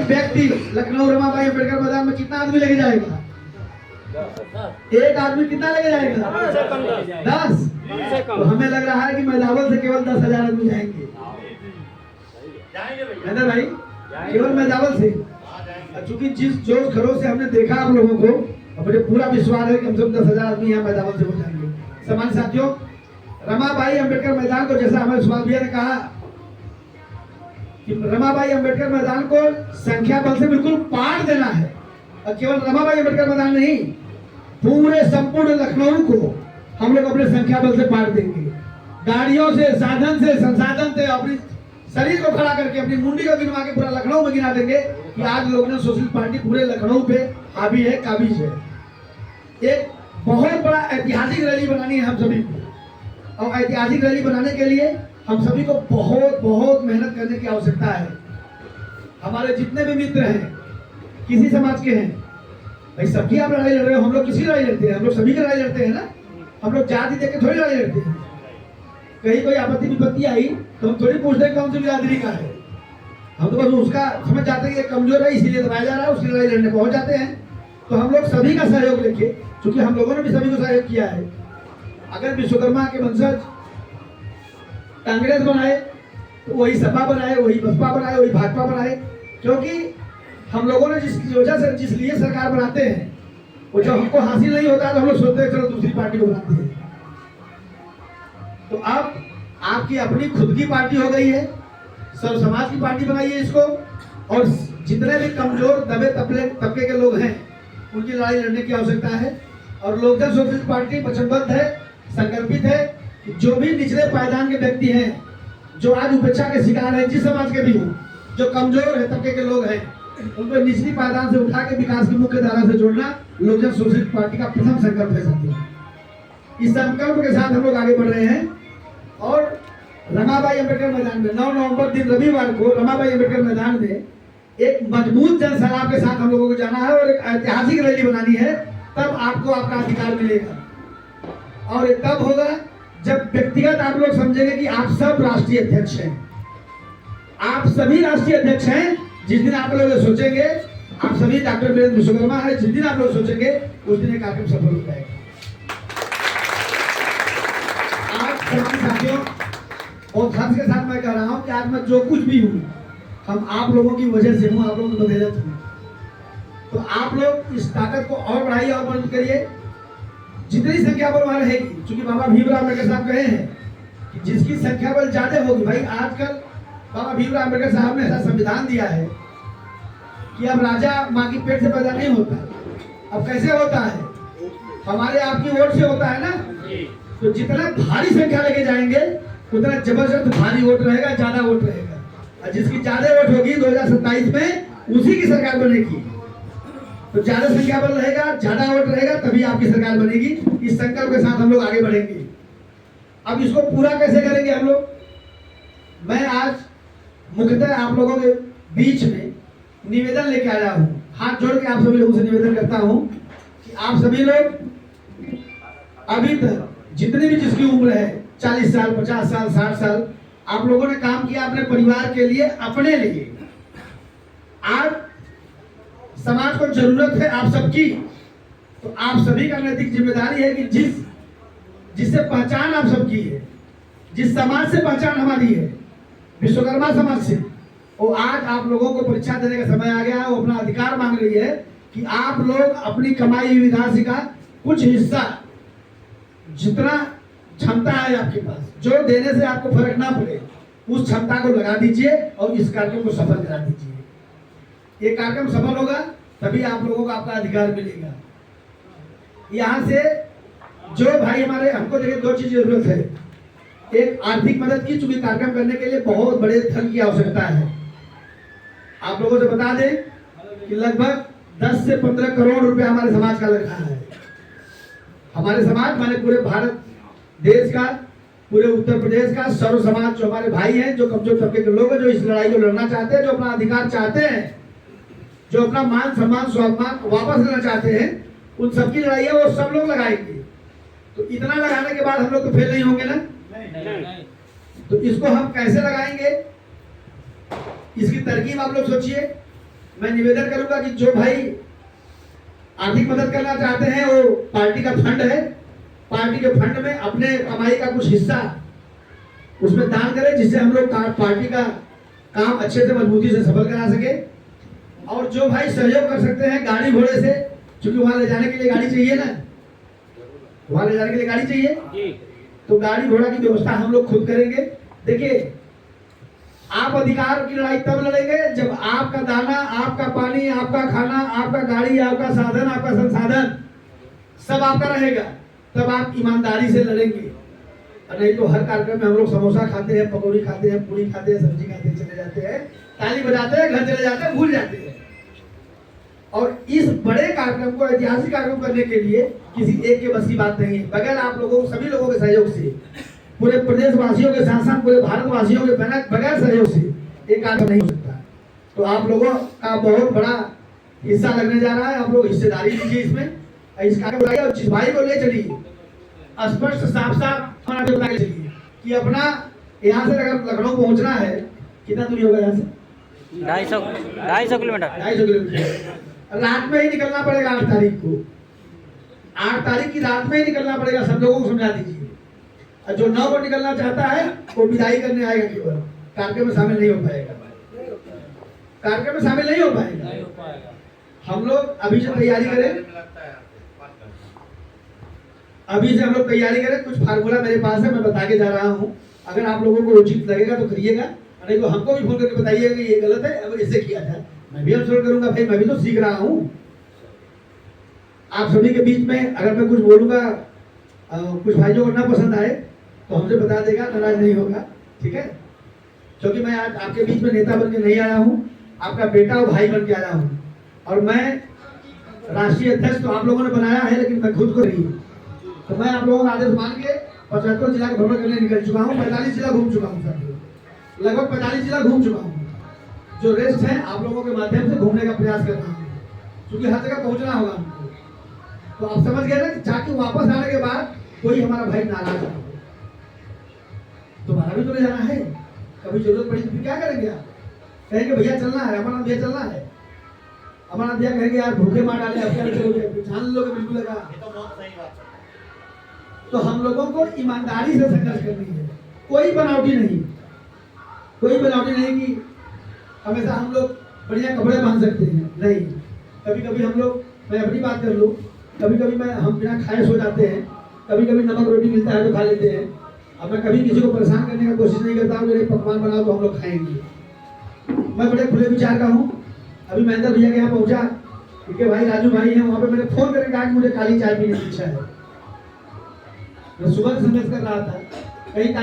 एक व्यक्ति लखनऊ रमाबाई अम्बेडकर मैदान में कितना आदमी लेके जाएगा? एक आदमी कितना लेके जाएगा? 10। तो हमें लग रहा है कि मैदावल से केवल 10,000 आदमी जाएंगे भाई, केवल मैदावल से। चूंकि जिस जोश खरोश से हमने देखा आप लोगों को, और मुझे पूरा विश्वास है कि कम से कम 10,000 आदमी यहाँ मैदावल से हो जाएंगे। सम्मानित साथियों, रमाबाई अम्बेडकर मैदान को, जैसा हमें सुभाष भैया ने कहा कि रमाबाई अम्बेडकर मैदान को संख्या बल से बिल्कुल पाट देना है, और केवल रमाबाई अम्बेडकर मैदान नहीं, पूरे संपूर्ण लखनऊ को हम लोग अपने संख्या बल से पाट देंगे। गाड़ियों से, साधन से, संसाधन से, अपनी शरीर को खड़ा करके, अपनी मुंडी को गिनवा के पूरा लखनऊ में गिना देंगे कि आज लोग ने सोशलिस्ट पार्टी पूरे लखनऊ पे हावी है, काबिज है। एक बहुत बड़ा ऐतिहासिक रैली बनानी है हम सभी को, और ऐतिहासिक रैली बनाने के लिए हम सभी को बहुत बहुत मेहनत करने की आवश्यकता है। हमारे जितने भी मित्र हैं, किसी समाज के हैं, भाई सबकी आप लड़ाई लड़ रहे हो, हम लोग किसी लड़ाई लड़ते हैं? हम लोग सभी की लड़ाई लड़ते हैं ना। हम लोग जाति देख के थोड़ी लड़ाई लड़ते हैं। कहीं कोई आपत्ति विपत्ति आई तो हम थोड़ी पूछते हैं कौन सी बिरादरी का है। हम तो बस उसका समझ जाते हैं कि कमजोर है इसीलिए दबाया जा रहा है, उसकी लड़ाई लड़ने पहुंच जाते हैं। तो हम लोग सभी का सहयोग लेके, क्योंकि हम लोगों ने भी सभी को सहयोग किया है। अगर विश्वकर्मा के वंशज कांग्रेस बनाए तो वही सपा बनाए, वही बसपा बनाए, वही भाजपा बनाए, क्योंकि हम लोगों ने जिसकी वजह से, जिस लिए सरकार बनाते हैं, वो जब हमको हासिल नहीं होता तो हम लोग सोचते हैं चलो दूसरी पार्टी को बनाते हैं। तो अब आपकी अपनी खुद की पार्टी हो गई है, सब समाज की पार्टी बनाइए इसको, और जितने भी कमजोर दबे तबके के लोग हैं उनकी लड़ाई लड़ने की आवश्यकता है। और लोक जन सोशलिस्ट पार्टी वचनबद्ध है, संकल्पित है कि जो भी निचले पायदान के व्यक्ति हैं, जो आज उपेक्षा के शिकार हैं, जिस समाज के भी हो, जो कमजोर है तबके के लोग हैं, उनको निचली पायदान से उठा के विकास की मुख्य धारा से जोड़ना लोक जन सोशलिस्ट पार्टी का प्रथम संकल्प है साथियों। इस संकल्प के साथ हम लोग आगे बढ़ रहे हैं। और रमाबाई अम्बेडकर मैदान में 9 नवंबर दिन रविवार को रमाबाई अम्बेडकर मैदान में एक मजबूत जनसैलाब के साथ हम लोगों को जाना है और एक ऐतिहासिक रैली बनानी है। तब आपको आपका अधिकार मिलेगा, और ये तब होगा जब व्यक्तिगत आप लोग समझेंगे कि आप सब राष्ट्रीय अध्यक्ष हैं, आप सभी राष्ट्रीय अध्यक्ष हैं। जिस दिन आप लोग सोचेंगे आप सभी डॉक्टर वीरेंद्र विश्वकर्मा है, जिस दिन आप लोग सोचेंगे उस दिन एक कार्यक्रम सफल हो जाएगा। साथियों, और हर्ष के साथ मैं कह रहा हूं कि आज मैं जो कुछ भी हूं, हम आप लोगों की वजह से हूं, आप लोगों की बदौलत हूं। तो आप लोग इस ताकत को और बढ़ाइए और मजबूत करिए। जितनी संख्या बल वहां रहेगी, क्योंकि बाबा भीमराव अम्बेडकर साहब कहे हैं कि जिसकी संख्या बल ज्यादा होगी, भाई आजकल बाबा भीमराव अम्बेडकर साहब ने ऐसा संविधान दिया है कि अब राजा माँ की पेट से पैदा नहीं होता, अब कैसे होता है? हमारे आपकी वोट से होता है ना। तो जितना भारी संख्या लेके जाएंगे उतना जबरदस्त भारी वोट रहेगा, ज्यादा वोट रहेगा, और जिसकी ज्यादा वोट होगी 2027 में उसी की सरकार बनेगी। तो ज्यादा संख्या बल रहेगा, ज्यादा वोट रहेगा, तभी आपकी सरकार बनेगी। इस संकल्प के साथ हम लोग आगे बढ़ेंगे। अब इसको पूरा कैसे करेंगे हम लोग? मैं आज मुख्यतः आप लोगों के बीच में निवेदन लेके आया हूँ। हाथ जोड़ के आप सभी लोगों से निवेदन करता हूँ कि आप सभी लोग अभी तक जितने भी जिसकी उम्र है 40 साल, 50 साल, 60 साल, आप लोगों ने काम किया अपने परिवार के लिए, अपने लिए। आज समाज को जरूरत है आप सबकी, तो आप सभी का नैतिक जिम्मेदारी है कि जिससे पहचान आप सबकी है, जिस समाज से पहचान हमारी है, विश्वकर्मा समाज से, वो आज आप लोगों को परीक्षा देने का समय आ गया है। वो अपना अधिकार मांग रही है कि आप लोग अपनी कमाई हुई राशि का कुछ हिस्सा, जितना क्षमता है आपके पास, जो देने से आपको फर्क ना पड़े, उस क्षमता को लगा दीजिए और इस कार्यक्रम को सफल करा दीजिए। ये कार्यक्रम सफल होगा तभी आप लोगों को आपका अधिकार मिलेगा। यहाँ से जो भाई हमारे, हमको देखिए 2 चीज जरूरत है। एक आर्थिक मदद की, चूंकि कार्यक्रम करने के लिए बहुत बड़े धन की आवश्यकता है। आप लोगों से बता दें कि लगभग 10 से 15 करोड़ रुपए हमारे समाज का लग रहा है। हमारे समाज माने पूरे भारत देश का, पूरे उत्तर प्रदेश का सर्व समाज, जो हमारे भाई हैं, जो कमजोर तबके के लोग हैं, जो इस लड़ाई को लड़ना चाहते हैं, जो अपना अधिकार चाहते हैं, जो अपना मान सम्मान स्वाभिमान वापस लेना चाहते हैं, उन सबकी लड़ाई है, वो सब लोग लगाएंगे। तो इतना लगाने के बाद हम लोग तो फेल नहीं होंगे ना। तो इसको हम कैसे लगाएंगे, इसकी तरकीब आप लोग सोचिए। मैं निवेदन करूंगा कि जो भाई आर्थिक मदद करना चाहते हैं, वो पार्टी का फंड है, पार्टी के फंड में अपने कमाई का कुछ हिस्सा उसमें दान करें, जिससे हम लोग पार्टी का काम अच्छे से मजबूती से सफल करा सके। और जो भाई सहयोग कर सकते हैं गाड़ी घोड़े से, क्योंकि वहां ले जाने के लिए गाड़ी चाहिए ना, वहां ले जाने के लिए गाड़ी चाहिए, तो गाड़ी घोड़ा की व्यवस्था हम लोग खुद करेंगे। देखिए, आप अधिकार की लड़ाई तब लड़ेंगे जब आपका दाना, आपका पानी, आपका खाना, आपका गाड़ी, आपका साधन, आपका संसाधन सब आपका रहेगा, तब आप ईमानदारी से लड़ेंगे। नहीं तो हर कार्यक्रम में हम लोग समोसा खाते हैं, पकौड़ी खाते हैं, पूरी खाते हैं, सब्जी खाते हैं, चले जाते हैं, ताली बजाते हैं, घर चले जाते हैं, भूल जाते हैं। और इस बड़े कार्यक्रम को, ऐतिहासिक कार्यक्रम करने के लिए किसी एक के बस की बात नहीं है। बगैर आप लोगों, सभी लोगों के सहयोग से, पूरे प्रदेश वासियों के साथ साथ पूरे भारत वासियों के बगैर सहयोग से एक कार्यक्रम नहीं हो सकता। तो आप लोगों का बहुत बड़ा हिस्सा लगने जा रहा है, आप लोग हिस्सेदारी लीजिए इसमें, इस कार्यक्रम और जिस भाई को ले चलिए स्पष्ट साफ साफ बता के चलिए कि अपना यहाँ से अगर लखनऊ पहुँचना है, कितना दूरी होगा यहाँ से? 250 किलोमीटर। 250 किलोमीटर। रात में ही निकलना पड़ेगा 8 तारीख को। 8 तारीख की रात में ही निकलना पड़ेगा, सब लोगों को समझा दीजिए। और जो 9 को निकलना चाहता है वो विदाई करने आएगा, केवल कार्यक्रम में शामिल नहीं हो पाएगा, कार्यक्रम में शामिल नहीं हो पाएगा। हम लोग अभी से तैयारी करें, अभी से हम लोग तैयारी करें। कुछ फार्मूला मेरे पास है, मैं बता के जा रहा हूँ। अगर आप लोगों को उचित लगेगा तो करिएगा, नहीं तो हमको भी फोन करके बताइएगा कि ये गलत है, अब इससे किया जाए। मैं भी अनुसरण करूंगा, भाई मैं भी तो सीख रहा हूँ। आप सभी के बीच में अगर मैं कुछ बोलूंगा, कुछ भाइयों को ना पसंद आए तो हमसे बता देगा, नाराज नहीं होगा, ठीक है? क्योंकि मैं आज आपके बीच में नेता बन के नहीं आया हूँ, आपका बेटा और भाई बन के आया हूँ। और मैं राष्ट्रीय अध्यक्ष तो आप लोगों ने बनाया है, लेकिन मैं खुद को नहीं। तो मैं आप लोगों का आदेश मान के 75 जिला का भ्रमण करने निकल चुका हूँ, 45 जिला घूम चुका हूँ, लगभग 45 जिला घूम चुका हूँ। जो रेस्ट है आप लोगों के माध्यम से घूमने का प्रयास कर रहा हूँ, क्योंकि हर जगह पहुंचना होगा हमको। तो आप समझ गए ना कि जाके वापस आने के बाद कोई हमारा भाई नाराज ना हो। तुम्हारा भी तो ले जाना है, कभी जरूरत पड़ी तो फिर क्या करेंगे? आप कहेंगे भैया चलना है, अमरनाथ भैया चलना है, अमरनाथ भैया कहेंगे यार भूखे मार डाले, अब क्या चलोगे, जान लोगे बिल्कुल लगा। तो हम लोगों को ईमानदारी से संघर्ष करनी है, कोई बनावटी नहीं, कोई बनावटी नहीं कि हमेशा हम लोग बढ़िया कपड़े पहन सकते हैं, नहीं। कभी कभी हम लोग, मैं अपनी बात कर लूँ, कभी कभी हम बिना खाए सो जाते हैं, कभी कभी नमक रोटी मिलता है तो खा लेते हैं। अब मैं कभी किसी को परेशान करने का कोशिश नहीं करता हूँ, मेरे पकवान बनाओ तो हम लोग खाएंगे। मैं बड़े खुले विचार का हूँ। अभी महेंद्र भैया के यहाँ पहुँचा, क्योंकि भाई राजू भाई हैं, वहाँ पे मैंने फोन करके कहा कि मुझे काली चाय पीने की इच्छा है। मैं सुबह संघर्ष कर रहा था, कहीं